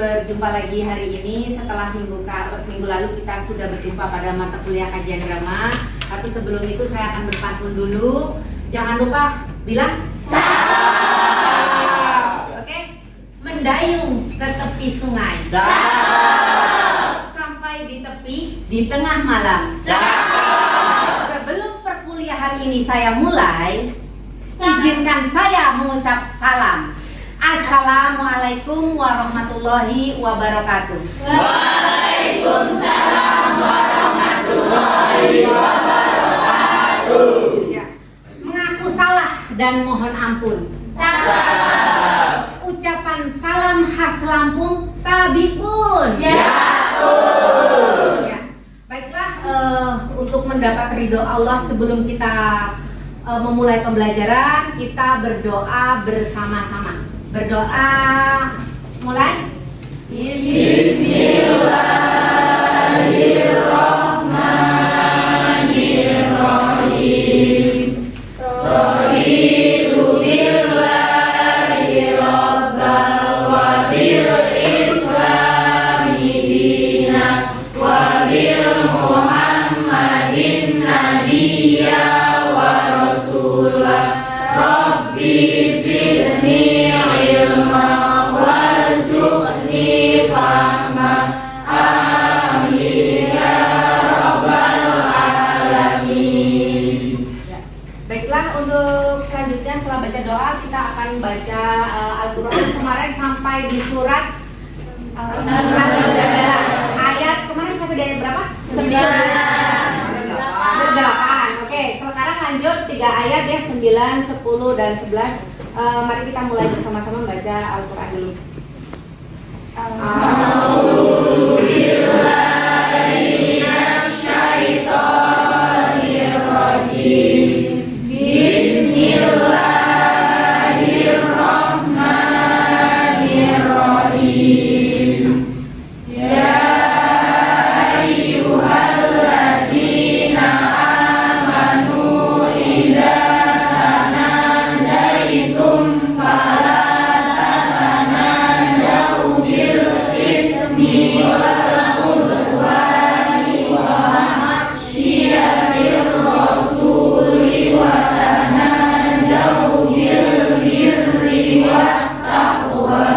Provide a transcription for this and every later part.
berjumpa lagi hari ini setelah minggu lalu kita sudah berjumpa pada mata kuliah kajian drama. Tapi sebelum itu saya akan berpantun dulu. Jangan lupa bilang cakep. Oke? Mendayung ke tepi sungai. Cakep. Sampai di tepi di tengah malam. Cakep. Sebelum perkuliahan ini saya mulai, izinkan saya mengucap salam. Assalamualaikum warahmatullahi wabarakatuh. Waalaikumsalam warahmatullahi wabarakatuh. Ya. Mengaku salah dan mohon ampun. Cakep. Ucapan salam khas Lampung tabibun. Ya. Ya. Baiklah, untuk mendapat ridho Allah sebelum kita memulai pembelajaran, kita berdoa bersama-sama. Berdoa, mulai. Bismillahirrahmanirrahim. Raditu billahi rabbal wa bil islami dinan wa bil muhammadin nabiyya wa rasulah. Rabbi zidni ilma warzuqni fahma. Amin ya rabbal alamin. Baiklah, untuk selanjutnya setelah baca doa kita akan baca Al-Quran. Kemarin sampai di surat ayat kemarin sampai di ayat berapa? 9. Oke, sekarang lanjut 3 ayat ya, 9, 10 dan 11. Mari kita mulai bersama-sama membaca Al-Quran dulu. Bismillahirrahmanirrahim. Ya ayyuhalladzina amanu idza tanazaitum fala tatanazau bil ismi wal udwani wa maksiatir rasuli wa tanazau bil birri wat taqwa.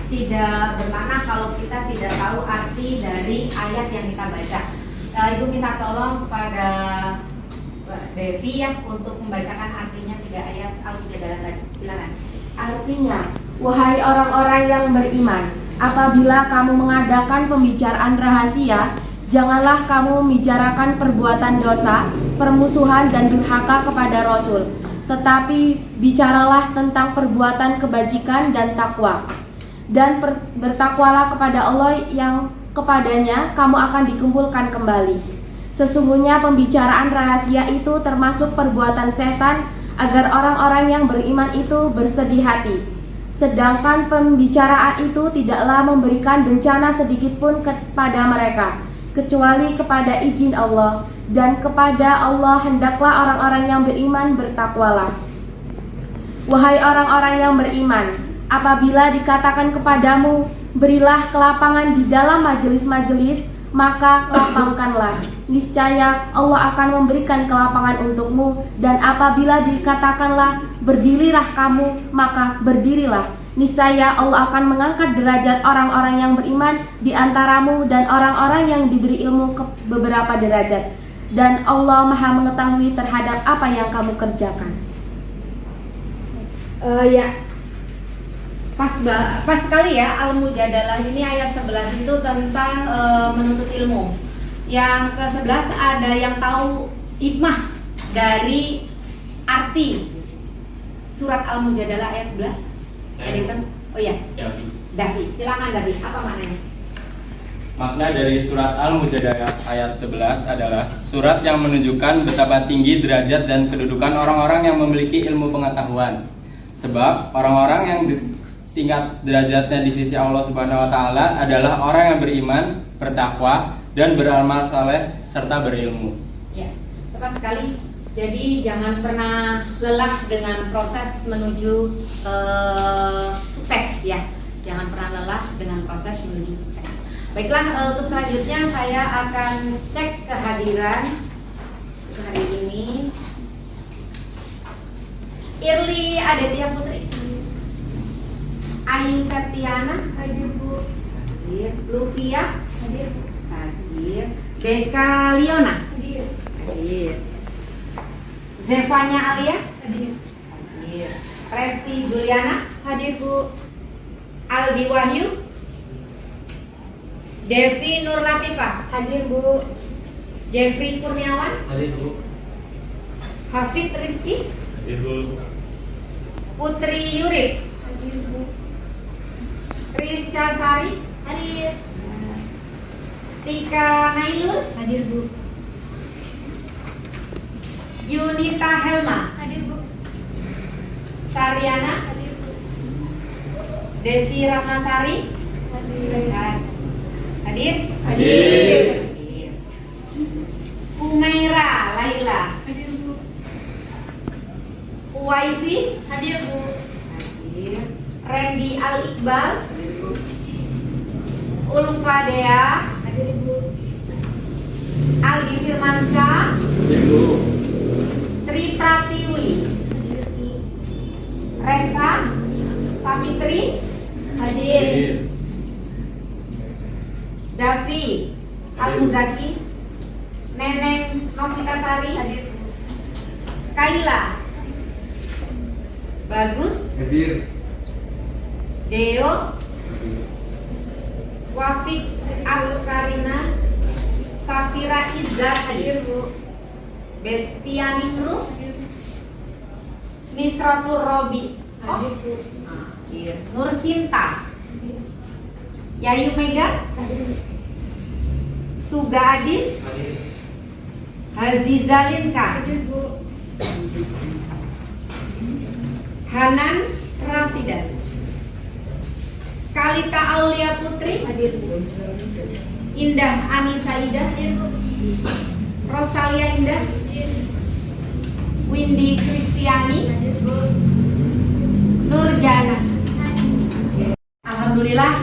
Tidak bermakna kalau kita tidak tahu arti dari ayat yang kita baca. Ibu minta tolong kepada Mbak Devi ya untuk membacakan artinya 3 ayat Al-Mujadalah tadi. Silakan. Artinya, wahai orang-orang yang beriman, apabila kamu mengadakan pembicaraan rahasia, janganlah kamu membicarakan perbuatan dosa, permusuhan dan durhaka kepada Rasul, tetapi bicaralah tentang perbuatan kebajikan dan takwa. Dan bertakwalah kepada Allah yang kepadanya kamu akan dikumpulkan kembali. Sesungguhnya pembicaraan rahasia itu termasuk perbuatan setan agar orang-orang yang beriman itu bersedih hati. Sedangkan pembicaraan itu tidaklah memberikan bencana sedikitpun kepada mereka, kecuali kepada izin Allah, dan kepada Allah hendaklah orang-orang yang beriman bertakwalah. Wahai orang-orang yang beriman, apabila dikatakan kepadamu, berilah kelapangan di dalam majelis-majelis, maka lapangkanlah. Niscaya Allah akan memberikan kelapangan untukmu. Dan apabila dikatakanlah, berdirilah kamu, maka berdirilah. Niscaya Allah akan mengangkat derajat orang-orang yang beriman di antaramu dan orang-orang yang diberi ilmu ke beberapa derajat. Dan Allah Maha mengetahui terhadap apa yang kamu kerjakan. Pas sekali ya, Al-Mujadalah ini ayat 11 itu tentang menuntut ilmu. Yang ke-11 ada yang tahu hikmah dari arti surat Al-Mujadalah ayat 11? Ada yang tahu? Oh iya, Davi, silakan Davi, apa maknanya? Makna dari surat Al-Mujadalah ayat 11 adalah surat yang menunjukkan betapa tinggi derajat dan kedudukan orang-orang yang memiliki ilmu pengetahuan. Sebab orang-orang yang tingkat derajatnya di sisi Allah Subhanahu wa taala adalah orang yang beriman, bertakwa, dan beramal saleh serta berilmu. Ya, tepat sekali. Jadi jangan pernah lelah dengan proses menuju sukses ya. Jangan pernah lelah dengan proses menuju sukses. Baiklah, untuk selanjutnya saya akan cek kehadiran hari ini. Irli Aditya Putri, Ayu Septiana, hadir Bu. Hadir. Luvia, hadir. Hadir. Deka Liona, hadir. Hadir. Zevanya Alia, hadir. Hadir. Resti Juliana, hadir Bu. Aldi Wahyu, Devi Nur Latifah, hadir Bu. Jeffrey Kurniawan, Hadir Bu. Hafid Rizky, Hadir Bu. Putri Yurif, hadir Bu. Rizka Sari, hadir. Tika Nailur, hadir Bu. Yunita Helma, hadir Bu. Sariana, hadir Bu. Desi Ratnasari, hadir. Hadir? Hadir. Hadir. Humaira Laila, hadir Bu. Uwaisi, hadir Bu. Hadir. Randy Al Iqbal, hadir Bu. Ulfa Dea, hadir Bu. Aldi Firmansyah, Hadir Bu. Tri Pratiwi, hadir Bu. Resa Savitri, hadir. Davi Al-Muzaki, Neneng Novitasari, hadir. Kaila Bagus, Hadir. Deo Wafik Al-Karina, Safira Izzat, hadir Bu. Bestiani Nur, Nisratur Robi, hadir Bu. Hadir. Nur Sinta, Yayu Mega, Suga Adis, Haziza Linka, Hanan Rafidat, Kalita Aulia Putri, Indah Anissa Ida, Rosalia Indah, Windy Kristiani, Nurjana. Alhamdulillah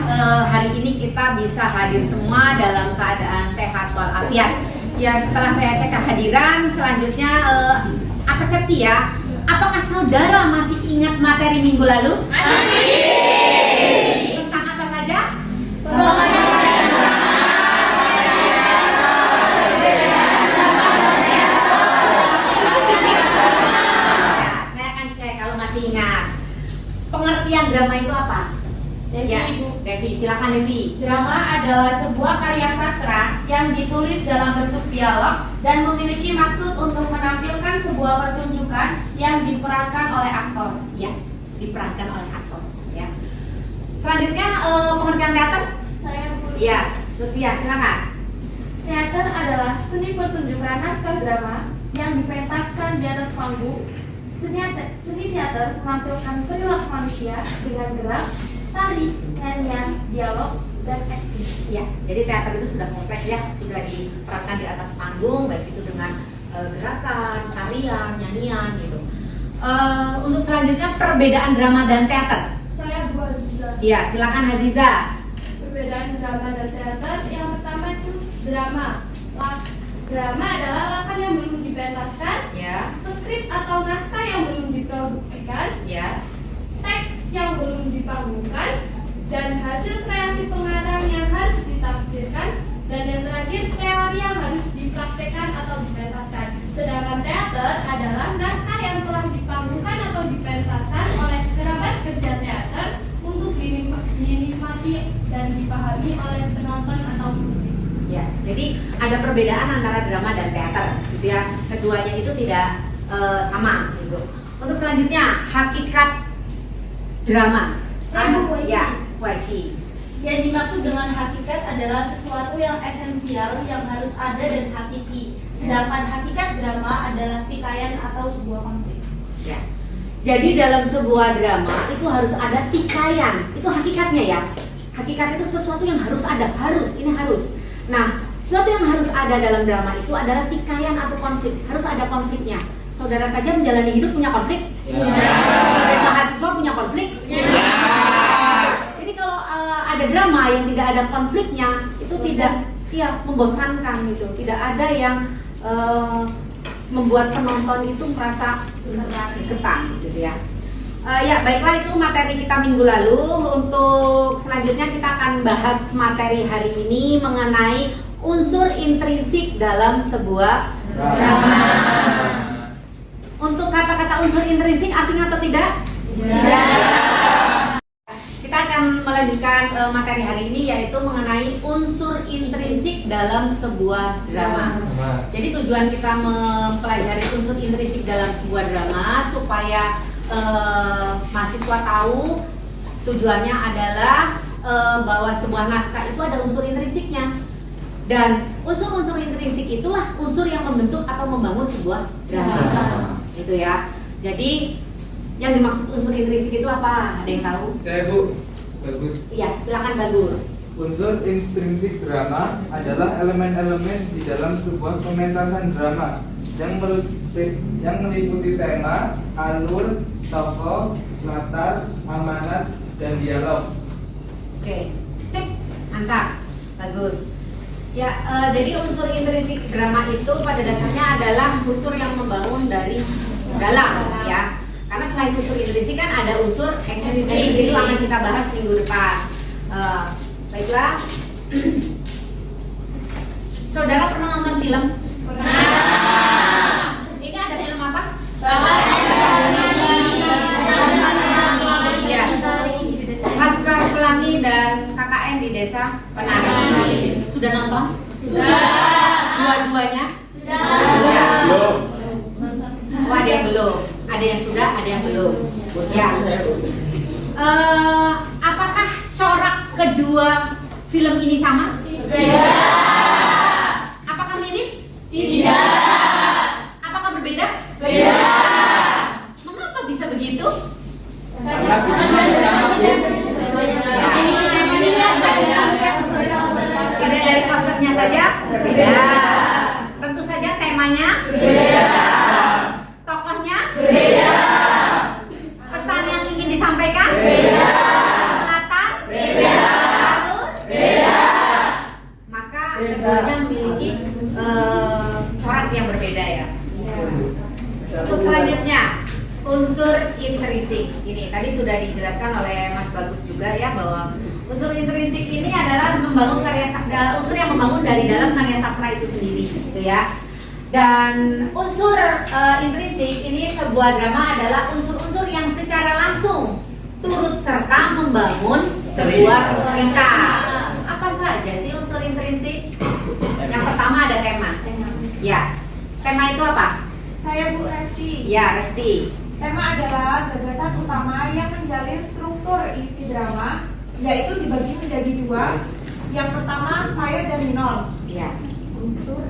hari ini kita bisa hadir semua dalam keadaan sehat walafiat. Ya, setelah saya cek kehadiran, selanjutnya persepsi ya. Apakah saudara masih ingat materi minggu lalu? Masih. Tentang apa saja? Saya akan cek kalau masih ingat. Pengertian drama itu apa? Devi, Ya, Ibu. Devi, silakan Devi. Drama adalah sebuah karya sastra yang ditulis dalam bentuk dialog dan memiliki maksud untuk menampilkan sebuah pertunjukan yang diperankan oleh aktor. Ya, diperankan oleh aktor. Ya. Selanjutnya pengertian teater. Saya Bu. Ya, Lutfia, silakan. Teater adalah seni pertunjukan naskah drama yang dipentaskan di atas panggung. Seni teater menampilkan perilaku manusia dengan gerak, tari, nyanyian, dialog, dan akting. Ya, jadi teater itu sudah kompleks ya, sudah diperankan di atas panggung, baik itu dengan gerakan, tarian, nyanyian gitu. Untuk selanjutnya perbedaan drama dan teater. Saya Bu Aziza. Iya, silakan Aziza. Perbedaan drama dan teater yang pertama itu drama. Drama adalah lakan yang belum dipentaskan, Ya, skrip atau naskah yang belum diproduksikan, ya. teks yang belum dipanggungkan, dan hasil kreasi pengarang yang harus ditafsirkan, dan yang terakhir teori yang harus dipraktekkan atau dipentaskan. Sedangkan teater adalah naskah yang telah dipanggungkan atau dipentaskan oleh kerabat kerja teater untuk dinikmati dan dipahami oleh penonton atau publik. Ya, jadi ada perbedaan antara drama dan teater, gitu ya. Keduanya itu tidak sama, gitu. Untuk selanjutnya hakikat drama. Ya, Waisi. Yang dimaksud dengan hakikat adalah sesuatu yang esensial yang harus ada dan hakiki. Sedangkan hakikat drama adalah tikayan atau sebuah konflik. Ya. Jadi dalam sebuah drama itu harus ada tikayan. Itu hakikatnya ya. Hakikat itu sesuatu yang harus ada, ini harus. Nah, sesuatu yang harus ada dalam drama itu adalah tikayan atau konflik. Harus ada konfliknya. Saudara saja menjalani hidup punya konflik? Sebagai mahasiswa punya konflik? Jadi kalau ada drama yang tidak ada konfliknya, itu tidak membosankan gitu. Tidak ada yang membuat penonton itu merasa gregetan gitu ya. Ya baiklah, itu materi kita minggu lalu. Untuk selanjutnya kita akan bahas materi hari ini mengenai unsur intrinsik dalam sebuah drama. Untuk kata-kata unsur intrinsik asing atau tidak? Tidak. Kita akan melanjutkan materi hari ini, yaitu mengenai unsur intrinsik dalam sebuah drama. Jadi tujuan kita mempelajari unsur intrinsik dalam sebuah drama supaya mahasiswa tahu tujuannya adalah bahwa sebuah naskah itu ada unsur intrinsiknya, dan unsur-unsur intrinsik itulah unsur yang membentuk atau membangun sebuah drama. Gitu ya. Jadi yang dimaksud unsur intrinsik itu apa? Ada yang tahu? Saya Bu, bagus. Iya, silakan Bagus. Unsur intrinsik drama adalah elemen-elemen di dalam sebuah pementasan drama yang meliputi tema, alur, tokoh, latar, amanat, dan dialog. Oke, sip, mantap, bagus. Ya, jadi unsur intrinsik drama itu pada dasarnya adalah unsur yang membangun dari dalam, ya. Karena selain unsur intrinsik kan ada unsur ekstrinsi, itu akan kita bahas minggu depan. Baiklah, saudara pernah nonton film? Pernah. Ini ada film apa? Ya. Laskar Pelangi dan KKN di Desa Penari. Sudah nonton? Sudah. Dua-duanya? Sudah. Belum. Oh, ada yang belum. Ada yang sudah, ada yang belum. Ya. Apakah corak kedua film ini sama? Tidak. Apakah mirip? Tidak. Apakah berbeda? Beda. Mengapa bisa begitu? Karena dari posternya saja berbeda. Tentu saja temanya berbeda. Tokohnya berbeda. Pesan yang ingin disampaikan berbeda. Latar berbeda. Alur berbeda. Maka keduanya memiliki corak yang berbeda ya. Untuk selanjutnya unsur intrinsik. Ini tadi sudah dijelaskan oleh Mas Bagus juga ya, bahwa unsur intrinsik ini adalah membangun karya sastra, unsur yang membangun dari dalam karya sastra itu sendiri, gitu ya. Dan unsur intrinsik ini sebuah drama adalah unsur-unsur yang secara langsung turut serta membangun sebuah cerita. Apa saja sih unsur intrinsik? Yang pertama ada tema. Ya, tema itu apa? Saya Bu Resti. Ya, Resti. Tema adalah gagasan utama yang menjalin struktur isi drama, yaitu dibagi menjadi dua. Yang pertama mayor dan minor. Ya. unsur.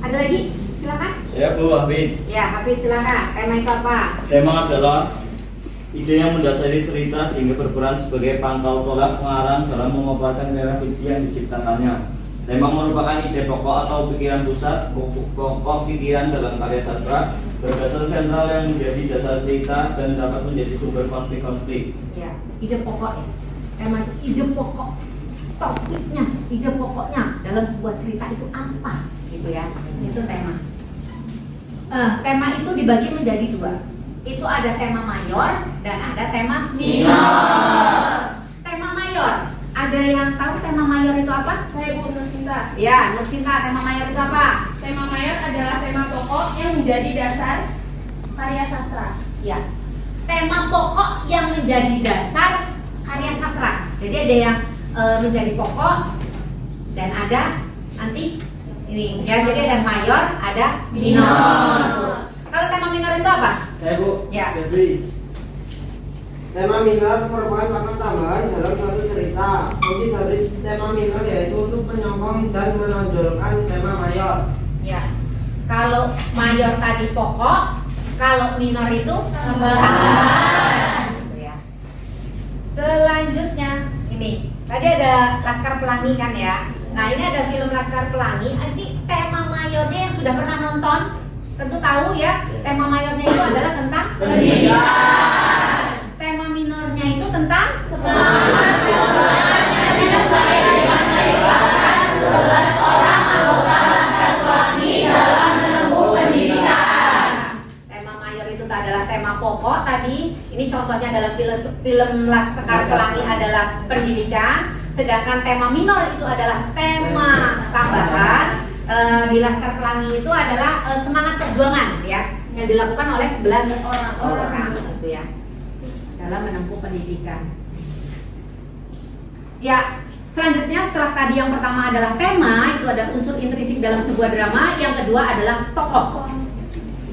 Ada lagi? Silakan. Saya Bu Wahid. Ya, Hafid silakan. Tema itu apa? Tema adalah ide yang mendasari cerita sehingga berperan sebagai pangkal tolak pengarang dalam memaparkan karya fiksi yang diciptakannya. Tema merupakan ide pokok atau pikiran pusat, pokok pikiran dalam karya sastra, berdasar sentral yang menjadi dasar cerita dan dapat menjadi sumber konflik-konflik. Ya, ide pokok ya. Tema itu ide pokok, topiknya, ide pokoknya dalam sebuah cerita itu apa, gitu ya. Itu tema. Tema itu dibagi menjadi dua. Itu ada tema mayor dan ada tema minor. Tema mayor, ada yang tahu tema mayor itu apa? Saya Bu Nursinta. Ya, Nursinta, tema mayor itu apa? Tema mayor adalah tema pokok yang menjadi dasar karya sastra. Ya, tema pokok yang menjadi dasar karya sastra. Jadi ada yang menjadi pokok dan ada nanti ini ya. Jadi ada mayor, ada minor. Kalau tema minor itu apa? Saya Bu, Ya. Jeffrey. Tema minor merupakan makna tambahan dalam suatu cerita. Fungsi dari tema minor yaitu untuk menyokong dan menonjolkan tema mayor. Ya. Kalau mayor tadi pokok, kalau minor itu tambahan. Gitu ya. Selanjutnya ini tadi ada Laskar Pelangi kan ya. Nah ini ada film Laskar Pelangi. Nanti tema mayornya yang sudah pernah nonton tentu tahu ya. Tema mayornya itu adalah tentang pendidikan. Tema minornya itu tentang tema mayor itu adalah tema pokok tadi. Ini contohnya adalah film Laskar Pelangi adalah pendidikan. Sedangkan tema minor itu adalah tema tambahan. Di Laskar Pelangi itu adalah semangat perjuangan ya yang dilakukan oleh 11 orang gitu ya dalam menempuh pendidikan. Ya, selanjutnya setelah tadi yang pertama adalah tema, itu adalah unsur intrinsik dalam sebuah drama. Yang kedua adalah tokoh.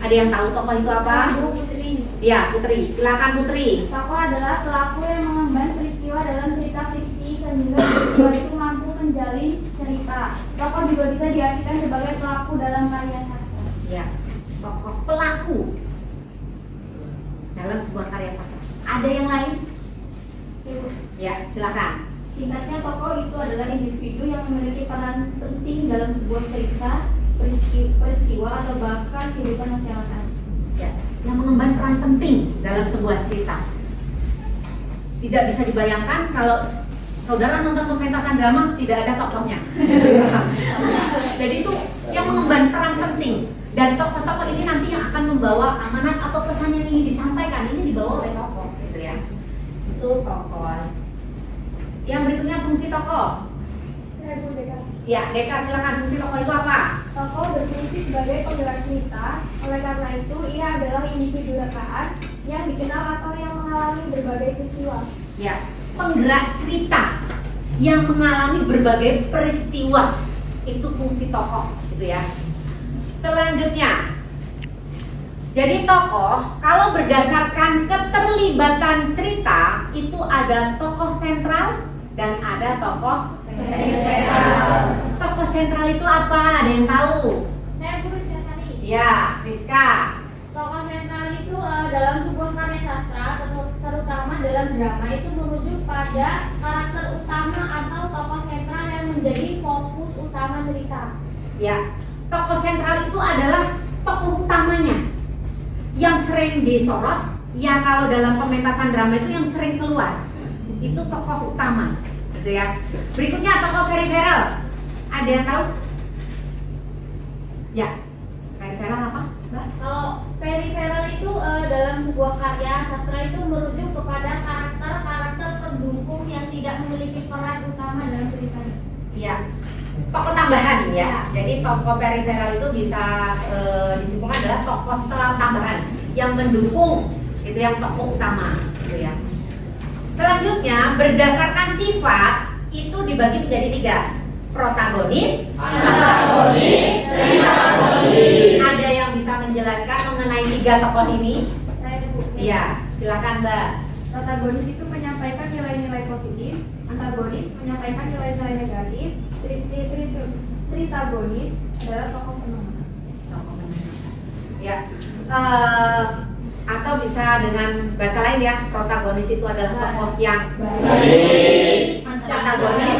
Ada yang tahu tokoh itu apa? Bu Putri. Ya, Putri. Silakan Putri. Tokoh adalah pelaku yang mengemban peristiwa dalam cerita fiksi sehingga peristiwa itu mampu menjalin cerita. Tokoh juga bisa diartikan sebagai pelaku dalam karya sastra. Ya, tokoh pelaku dalam sebuah karya sastra. Ada yang lain? Ya, silakan. Singkatnya, tokoh itu adalah individu yang memiliki peran penting dalam sebuah cerita, peristiwa atau bahkan kehidupan masyarakat. Ya, yang mengemban peran penting dalam sebuah cerita. Tidak bisa dibayangkan kalau saudara nonton pementasan drama tidak ada tokohnya. Jadi itu yang mengemban peran penting. Dan tokoh-tokoh ini nanti yang akan membawa amanat atau pesan yang ingin disampaikan ini dibawa oleh tokoh, gitu ya. Itu tokoh. Yang berikutnya fungsi tokoh. Saya Bu Deka. Ya, Deka silakan, fungsi tokoh itu apa? Tokoh berfungsi sebagai penggerak cerita. Oleh karena itu, ia adalah individu rekaan yang dikenal atau yang mengalami berbagai peristiwa. Ya, penggerak cerita yang mengalami berbagai peristiwa. Itu fungsi tokoh, gitu ya. Selanjutnya, jadi tokoh kalau berdasarkan keterlibatan cerita itu ada tokoh sentral dan ada tokoh periferal. Tokoh sentral itu apa? Ada yang tahu? Saya Bu Rizka Sari. Ya, Rizka. Tokoh sentral itu dalam sebuah karya sastra, terutama dalam drama, itu merujuk pada karakter utama atau tokoh sentral yang menjadi fokus utama cerita. Ya, tokoh sentral itu adalah tokoh utamanya yang sering disorot. Ya, kalau dalam pementasan drama itu yang sering keluar itu tokoh utama, gitu ya. Berikutnya tokoh periferal. Ada yang tahu? Ya, periferal apa, Mbak? Kalau periferal itu dalam sebuah karya sastra itu merujuk kepada karakter-karakter pendukung yang tidak memiliki peran utama dalam cerita. Ya, tokoh tambahan ya. Jadi tokoh periferal itu bisa disimpulkan adalah tokoh tambahan yang mendukung, itu yang tokoh utama, gitu ya. Selanjutnya berdasarkan sifat itu dibagi menjadi 3. Protagonis, antagonis, antagonis. Ada yang bisa menjelaskan mengenai 3 tokoh ini? Saya Bu. Iya, silakan Mbak. Protagonis itu menyampaikan nilai-nilai positif, antagonis menyampaikan nilai-nilai negatif, Tritagonis adalah tokoh penengah. Tokoh penengah. Ya. Atau bisa dengan bahasa lain ya, protagonis itu adalah tokoh yang baik. Antagonis,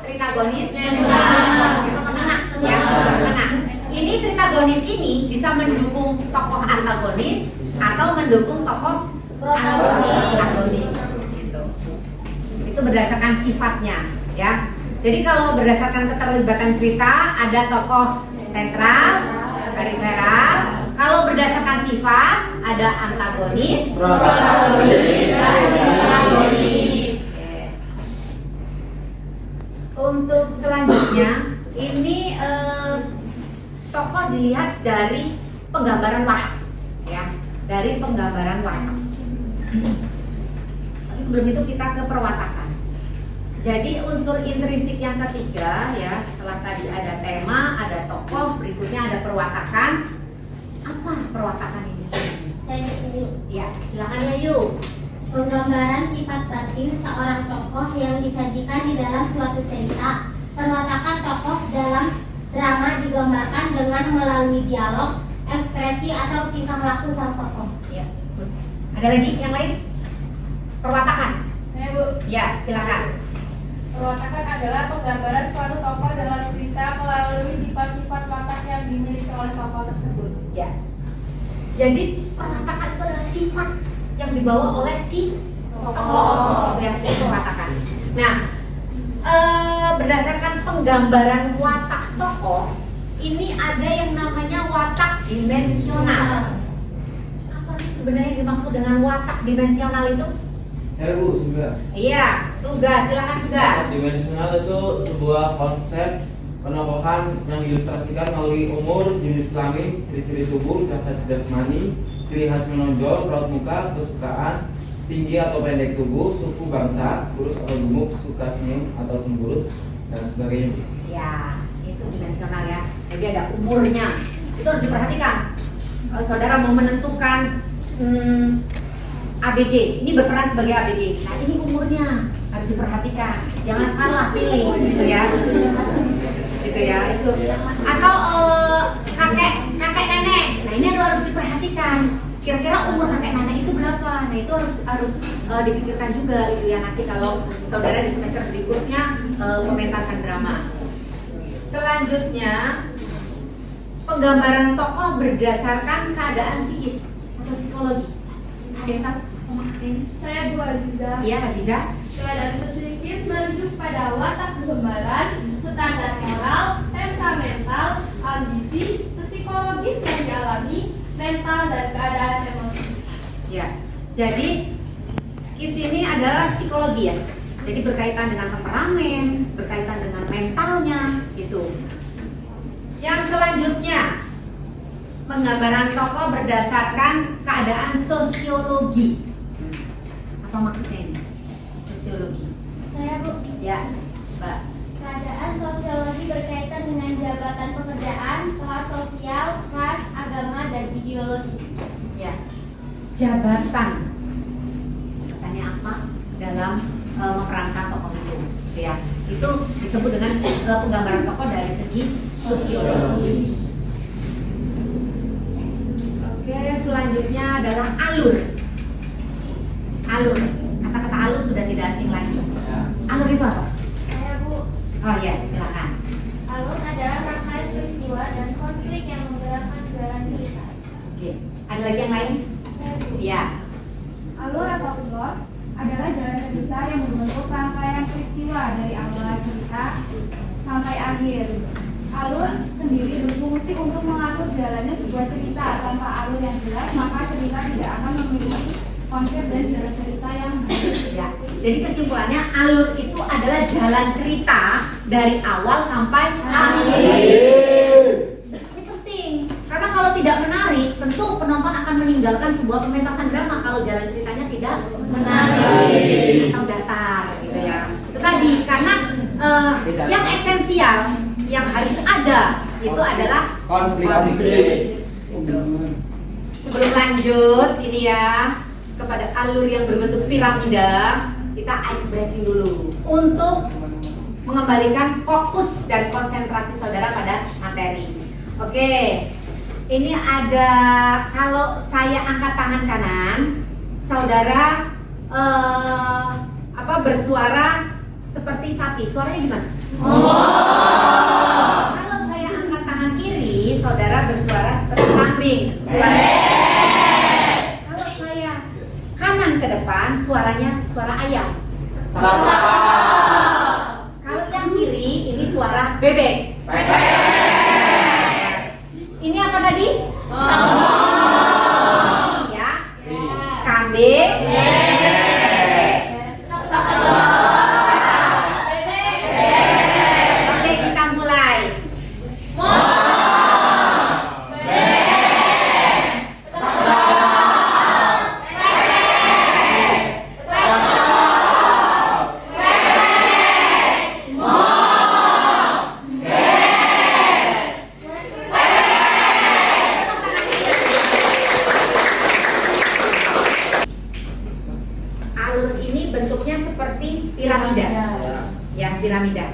tritagonis, penengah, ya, penengah. Ini tritagonis ini bisa mendukung tokoh antagonis atau mendukung tokoh antagonis. Gitu. Itu berdasarkan sifatnya, ya. Jadi kalau berdasarkan keterlibatan cerita ada tokoh sentral, periferal. Kalau berdasarkan sifat ada antagonis, protagonis. Untuk selanjutnya ini tokoh dilihat dari penggambaran watak, ya, dari penggambaran watak. Tapi sebelum itu kita ke perwatakan. Jadi unsur intrinsik yang ketiga, ya, setelah tadi ada tema, ada tokoh, berikutnya ada perwatakan. Apa perwatakan ini sebenarnya? Saya setuju. Ya, silakan ya Yu. Penggambaran sifat batin seorang tokoh yang disajikan di dalam suatu cerita. Perwatakan tokoh dalam drama digambarkan dengan melalui dialog, ekspresi atau tingkah laku sang tokoh. Ya, good. Ada lagi yang lain? Perwatakan. Saya Bu, Ya, silakan. perwatakan adalah penggambaran suatu tokoh dalam cerita melalui sifat-sifat watak yang dimiliki oleh tokoh tersebut. Ya. Jadi perwatakan itu adalah sifat yang dibawa oleh si tokoh, ya, itu perwatakan. Nah, berdasarkan penggambaran watak tokoh, ini ada yang namanya watak dimensional. Apa sih sebenarnya yang dimaksud dengan watak dimensional itu? Saya Bu, Suga. Iya, Suga, silakan Suga. Dimensional itu sebuah konsep penokohan yang diilustrasikan melalui umur, jenis kelamin, ciri-ciri tubuh, cacat jasmani, ciri khas menonjol, raut muka, kesukaan, tinggi atau pendek tubuh, suku bangsa, kurus atau gemuk, suka senyum atau cemberut, dan sebagainya. Ya, itu dimensional ya. Jadi ada umurnya. Itu harus diperhatikan. Kalau saudara mau menentukan ABG, ini berperan sebagai ABG. Nah, ini umurnya harus diperhatikan. Jangan salah pilih, gitu ya. Gitu ya, itu. Atau kakek nenek. Nah, ini harus diperhatikan. Kira-kira umur kakek nenek itu berapa? Nah, itu harus dipikirkan juga, gitu ya. Nanti kalau saudara di semester berikutnya pementasan drama. Selanjutnya, penggambaran tokoh berdasarkan keadaan psikis atau psikologi. Ada yang tahu maksudnya ini? Saya Bu Aziza. Iya, Aziza. Keadaan psikis merujuk pada watak kegemparan, standar moral, temperamental, ambisi, psikologis yang dialami, mental dan keadaan emosi. Ya. Jadi psikis ini adalah psikologi ya. Jadi berkaitan dengan temperamen, berkaitan dengan mentalnya gitu. Yang selanjutnya, penggambaran tokoh berdasarkan keadaan sosiologi. Apa maksudnya ini? Sosiologi. Saya Bu. Ya, Mbak. Keadaan sosiologi berkaitan dengan jabatan pekerjaan, kelas sosial, ras, agama, dan ideologi. Ya. Jabatan. Jabatannya apa dalam memerankan tokoh itu? Ya. Itu disebut dengan penggambaran tokoh dari segi sosiologis. Oke, selanjutnya adalah alur. Alur. Kata-kata alur sudah tidak asing lagi. Alur itu apa? Saya Bu. Oh ya, silakan. Alur adalah rangkaian peristiwa dan konflik yang menggerakkan jalan cerita. Oke. Ada lagi yang lain? Saya Bu. Ya. Alur atau plot adalah jalan cerita yang membentuk rangkaian peristiwa dari awal cerita sampai akhir. Alur sendiri berfungsi untuk mengatur jalannya sebuah cerita. Tanpa alur yang jelas, maka cerita tidak akan memiliki konsep dan jalan cerita yang baik. Ya. Jadi kesimpulannya alur itu adalah jalan cerita dari awal sampai akhir. Ini penting karena kalau tidak menarik, tentu penonton akan meninggalkan sebuah pementasan drama kalau jalan ceritanya tidak menarik atau datar, gitu ya. Itu tadi karena yang esensial yang harus ada itu adalah konflik. Sebelum lanjut ini ya kepada alur yang berbentuk piramida, kita ice breaking dulu. Untuk mengembalikan fokus dan konsentrasi saudara pada materi. Oke, ini ada, kalau saya angkat tangan kanan, saudara bersuara seperti sapi. Suaranya gimana? Kalau saya angkat tangan kiri, saudara bersuara seperti kambing. Kalau saya kanan ke depan, suaranya suara ayam. Kalau yang kiri, ini suara bebek. Ini apa tadi? Ya, kambing. Oke, kita mulai. Alur ini bentuknya seperti piramida. Ya, piramida.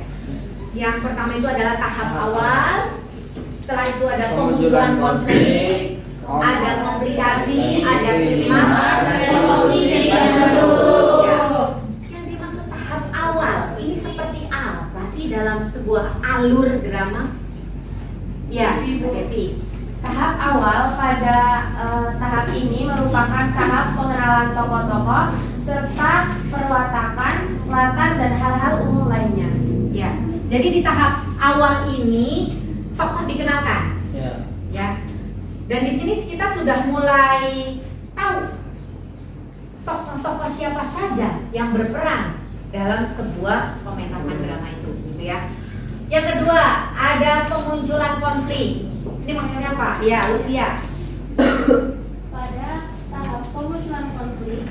Yang pertama itu adalah tahap awal. Setelah itu ada pemunculan konflik, ada komplikasi, ada klimaks, resolusi, dan penutup. Ya. Yang dimaksud tahap awal ini seperti apa sih dalam sebuah alur drama? Ya, Devi. Tahap awal pada tahap ini merupakan tahap pengenalan tokoh-tokoh serta perwatakan, latar dan hal-hal umum lainnya. Ya. Jadi di tahap awal ini tokoh dikenalkan. Ya. Ya. Dan di sini kita sudah mulai tahu tokoh-tokoh siapa saja yang berperan dalam sebuah pementasan drama itu, gitu ya. Yang kedua, ada pemunculan konflik. Ini maksudnya apa? Ya, Lutfia. Pada tahap pemunculan konflik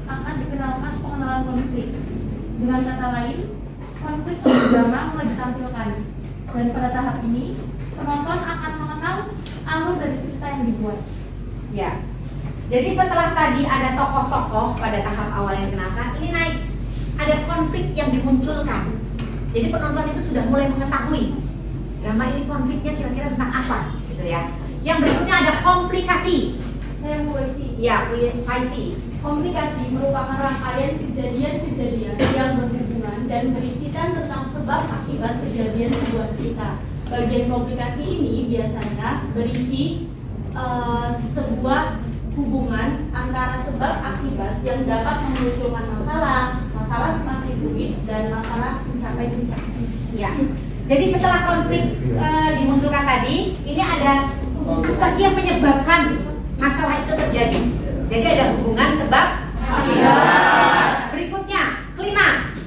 akan dikenalkan pengenalan konflik. Dengan kata lain, konflik suatu drama mulai ditampilkan. Dan pada tahap ini, penonton akan mengenal alur dari cerita yang dibuat. Ya. Jadi setelah tadi ada tokoh-tokoh pada tahap awal yang dikenalkan, ini naik. Ada konflik yang dimunculkan. Jadi penonton itu sudah mulai mengetahui drama ini konfliknya kira-kira tentang apa, gitu ya. Yang berikutnya ada komplikasi. Saya puisi. Ya, puisi. Komplikasi merupakan rangkaian kejadian-kejadian yang berhubungan dan berisikan tentang sebab akibat kejadian sebuah cerita. Bagian komplikasi ini biasanya berisi sebuah hubungan antara sebab akibat yang dapat memunculkan masalah semakin rumit dan masalah mencapai puncak. Ya. Jadi setelah konflik dimunculkan tadi, ini ada apa sih yang menyebabkan masalah itu terjadi. Jadi ada hubungan sebab akibat. Berikutnya klimaks.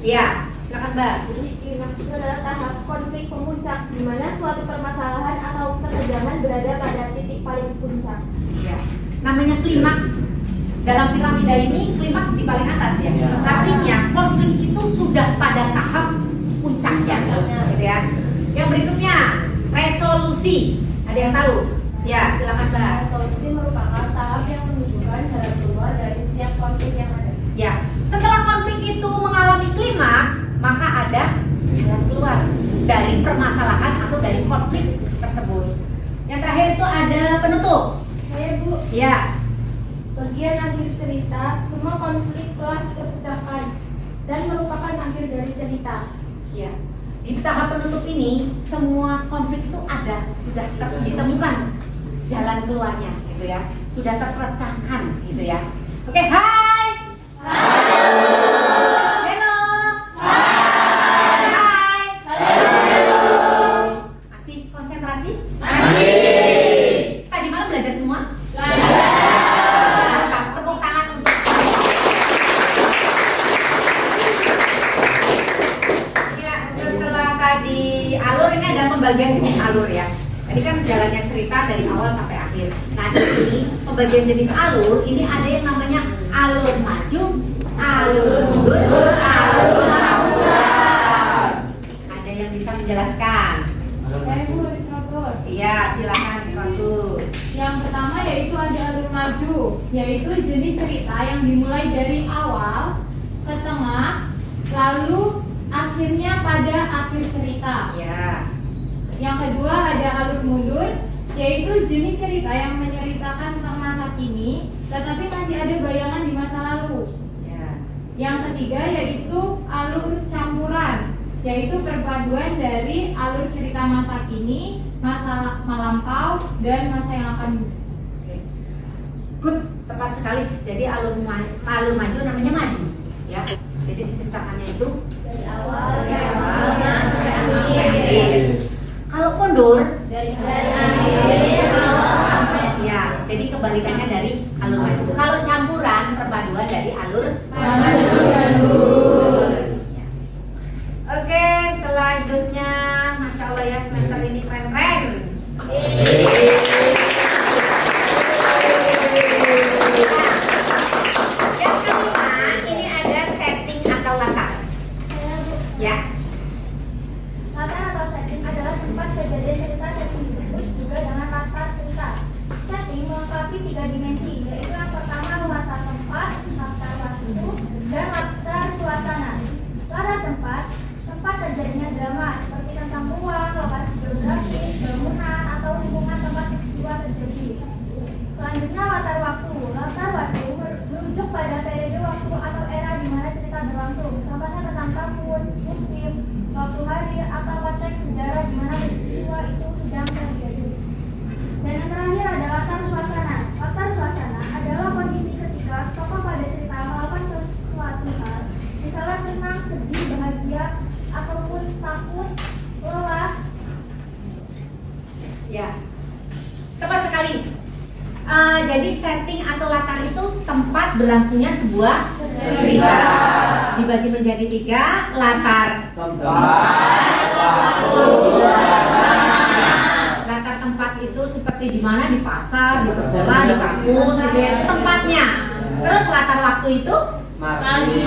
Ya, silakan Mbak. Jadi klimaks itu adalah tahap konflik pemuncak di mana suatu permasalahan atau ketegangan berada pada titik paling puncak. Ya. Namanya klimaks. Dalam piramida ini klimaks di paling atas ya. Ya. Artinya konflik itu sudah pada tahap puncaknya, gitu ya. Yang berikutnya resolusi. Ada yang tahu? Ya, silakan Mbak. Resolusi merupakan tahap yang menunjukkan jalan keluar dari setiap konflik yang ada. Ya, setelah konflik itu mengalami klimaks, maka ada jalan keluar dari permasalahan atau dari konflik tersebut. Yang terakhir itu ada penutup. Saya Bu, Ya, bagian akhir cerita, semua konflik telah terpecahkan dan merupakan akhir dari cerita. ya. Di tahap penutup ini semua konflik itu ada, sudah ditemukan jalan keluarnya, gitu ya. Sudah terpecahkan, gitu ya. Oke, hai. Halo. Hai. Masih konsentrasi? Tadi malam belajar semua? Mantap. Tepuk tangan untuk ya. Setelah tadi alur, ini ada pembagian jenis alur ya. Tadi kan jalannya cerita dari awal sampai akhir. Nah, di sini pembagian jenis alur ini ada yang namanya alur maju, alur mundur, alur campuran. Ada yang bisa menjelaskan? Saya Bu Risnogor. Iya, silakan suatu. Yang pertama yaitu ada alur maju, yaitu jenis cerita yang dimulai dari awal ke tengah, lalu akhirnya pada akhir cerita. Ya. Yang kedua ada alur mundur, yaitu jenis cerita yang menceritakan tentang masa kini, tetapi masih ada bayangan di masa lalu. Ya. Yang ketiga yaitu alur campuran, yaitu perpaduan dari alur cerita masa kini, masa lampau, dan masa yang akan datang. Oke. Good, tepat sekali. Jadi alur maju namanya maju, ya. Jadi diceritakannya itu Dari awal sampai akhir. Kalau mundur dari akhir awal ya, jadi kebalikannya dari alur maju. Kalau campuran perpaduan dari alur mundur. Ya. Oke, selanjutnya, masya Allah ya, semester ini keren-keren. Yang kelima, ini ada setting atau latar. Ya. Latar atau setting adalah tempat kejadian cerita yang disebut juga dengan latar cerita. Setting melengkapi 3 dimensi, yaitu yang pertama latar tempat, latar waktu, dan latar suasana. Latar tempat terjadinya drama seperti tentang ruang, lokasi geografis, bangunan, atau lingkungan tempat peristiwa terjadi. Selanjutnya latar waktu. Latar waktu merujuk pada periode waktu atau era di mana cerita berlangsung. Contohnya tentang tahun, musim, waktu hari, atau konteks sejarah di mana peristiwa itu sedang terjadi. Dan yang terakhir adalah latar suasana. Latar suasana adalah kondisi ketika tokoh pada cerita melakukan sesuatu hal, misalnya senang, sedih, bahagia, ataupun takut, lelah. Ya, tepat sekali. Jadi setting atau latar itu tempat berlangsungnya sebuah cerita. Dibagi menjadi 3, latar latar tempat itu seperti di mana, di pasar, di sekolah, di kampus, gitu ya, itu tempatnya. Terus latar waktu itu pagi,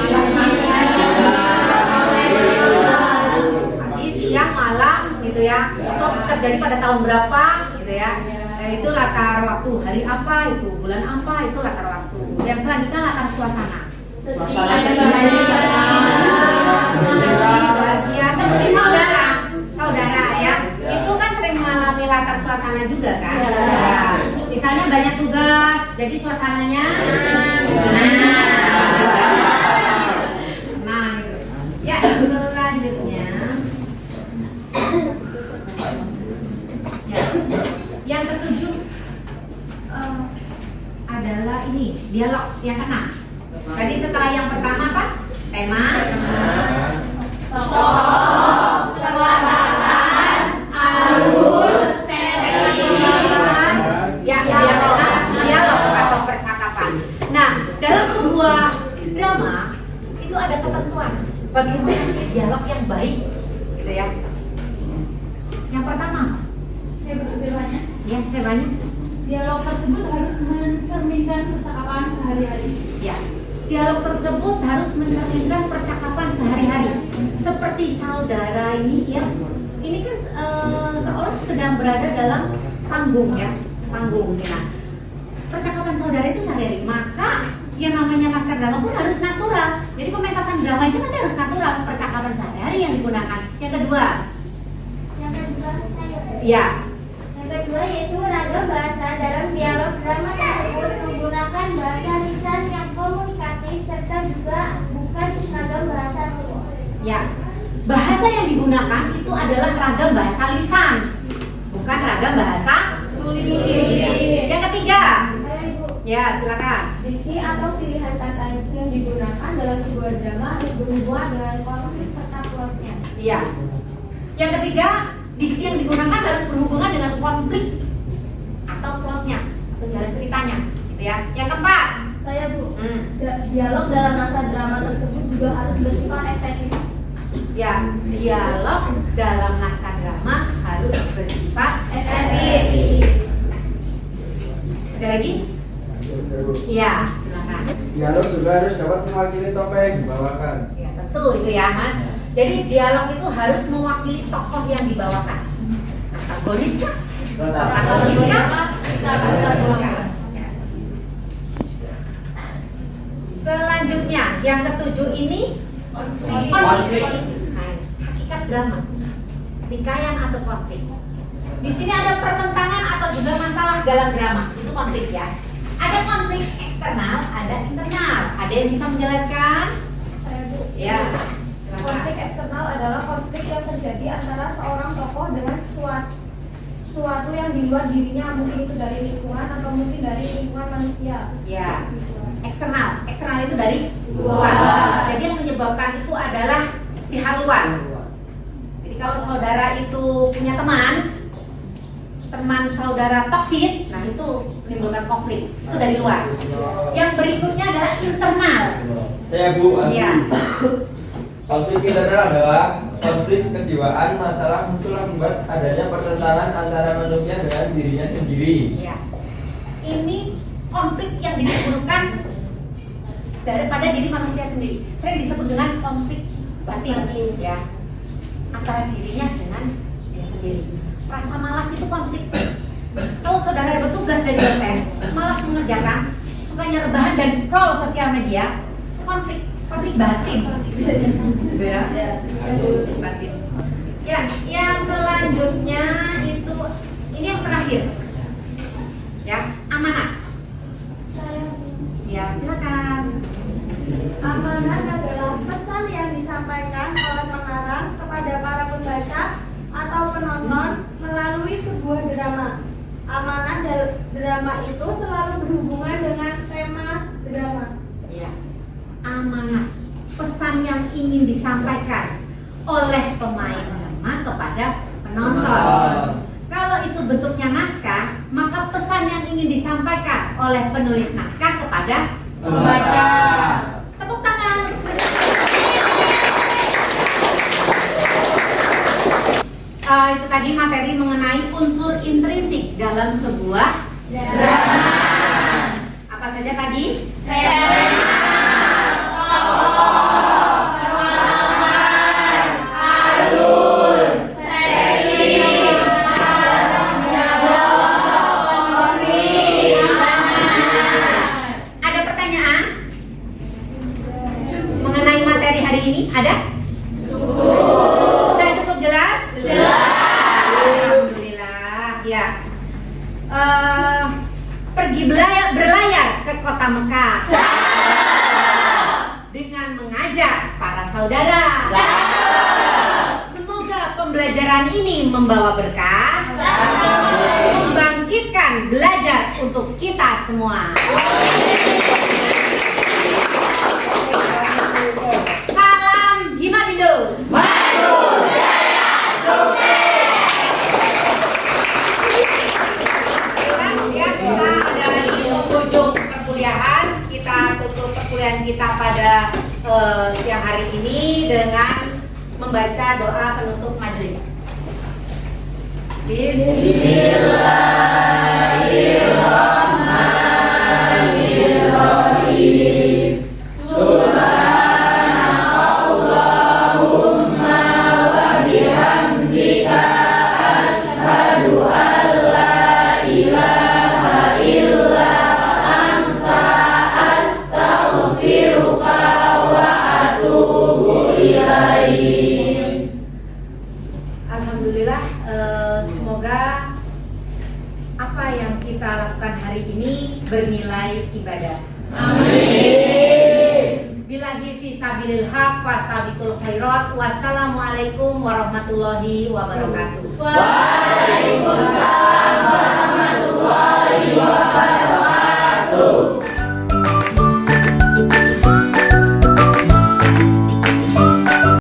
siang, malam, gitu ya. Atau terjadi pada tahun berapa, gitu ya. Itu latar waktu, hari apa, itu bulan apa, itu latar waktu. Yang selanjutnya latar suasana. Bahagia, seperti saudara ya. Itu kan sering mengalami latar suasana juga kan. Ya. Misalnya banyak tugas, jadi suasananya ya. Selanjutnya ya. Yang ketujuh adalah ini dialog yang keenam. Tadi setelah yang pertama apa? Tema, Tokoh, perlawanan, alur, setting. ya dialog atau percakapan. Nah, dalam sebuah drama itu ada ketentuan bagaimana sih dialog yang baik, gitu ya. Yang pertama, Saya berpikirnya, ya saya banyak. dialog tersebut harus mencerminkan percakapan sehari-hari. Ya, dialog tersebut harus mencerminkan percakapan sehari-hari. Seperti saudara ini ya, ini kan seolah sedang berada dalam panggung ya, panggung. Nah, percakapan saudara itu sehari-hari. Maka yang namanya naskah drama pun harus natural. Jadi pementasan drama itu nanti harus natural, percakapan sehari-hari yang digunakan. Yang kedua, ya. Yang kedua yaitu ragam bahasa. Dalam dialog drama tersebut menggunakan bahasa lisan yang komunikatif serta juga bukan ragam bahasa tulis. Ya, bahasa yang digunakan itu adalah ragam bahasa lisan, bukan ragam bahasa tulis. Yang ketiga, Saya Ibu. ya silakan. Diksi atau pilihan kata yang digunakan dalam sebuah drama harus berhubungan dengan konflik serta plotnya. Iya. Yang ketiga, diksi yang digunakan harus berhubungan dengan konflik atau plotnya atau jalan ceritanya, gitu ya. Yang keempat, Saya Bu. Dialog dalam masa drama tersebut juga harus bersifat estetis. ya dialog dalam naskah drama harus bersifat estetis. Ada lagi? Iya, silakan. Dialog juga harus dapat mewakili tokoh yang dibawakan. Ya tentu itu ya Mas. Jadi dialog itu harus mewakili tokoh yang dibawakan. Antagonis kah? Protagonis kah? Selanjutnya yang ketujuh ini konflik. Nah, drama, pertikaian atau konflik. Di sini ada pertentangan atau juga masalah dalam drama, itu konflik ya. Ada konflik eksternal, ada internal. Ada yang bisa menjelaskan? Saya Bu. Ya. Konflik eksternal adalah konflik yang terjadi antara seorang tokoh dengan suatu yang di luar dirinya, mungkin itu dari lingkungan atau mungkin dari lingkungan manusia. Ya. Eksternal itu dari luar. Jadi yang menyebabkan itu adalah pihak luar. Jadi kalau saudara itu punya teman saudara toksik, nah itu menimbulkan konflik. Itu dari luar. Yang berikutnya adalah internal. Saya Bu. Ya. Konflik internal adalah konflik kejiwaan, masalah muncul akibat adanya pertentangan antara manusia dengan dirinya sendiri. Ya. Ini konflik yang ditimbulkan daripada diri manusia sendiri. Sering disebut dengan konflik batin, ya. Antara dirinya dengan dia sendiri. Rasa malas itu konflik. Kalau saudara bertugas dari dosen, malas mengerjakan, sukanya rebahan dan scroll sosial media, konflik batin. Ya. Batin. Ya, yang selanjutnya itu ini yang terakhir. Ya, amanah. Ya, silakan. Amanah adalah pesan yang disampaikan oleh pengarang kepada para pembaca atau penonton melalui sebuah drama. Amanah drama itu selalu berhubungan dengan tema drama. Ya. Amanah, pesan yang ingin disampaikan oleh pemain drama kepada penonton. Kalau itu bentuknya naskah, maka pesan yang ingin disampaikan oleh penulis naskah kepada pembaca. Tepuk tangan. Itu tadi materi mengenai unsur intrinsik dalam sebuah drama. Apa saja tadi? Ada? Sudah cukup jelas? Alhamdulillah. Ya. Pergi berlayar ke kota Mekah dengan mengajak para saudara. Semoga pembelajaran ini membawa berkah, membangkitkan belajar untuk kita semua. Maju Jaya Sukses. Ya, kita ada di ujung perkuliahan. Kita tutup perkuliahan kita pada siang hari ini dengan membaca doa penutup majelis. Bismillahirrahmanirrahim. Alhamdulillah, semoga apa yang kita lakukan hari ini bernilai ibadah. Amin. Billahi fisabilil haq fastabiqul khairat. Wassalamualaikum warahmatullahi wabarakatuh. Waalaikumsalam.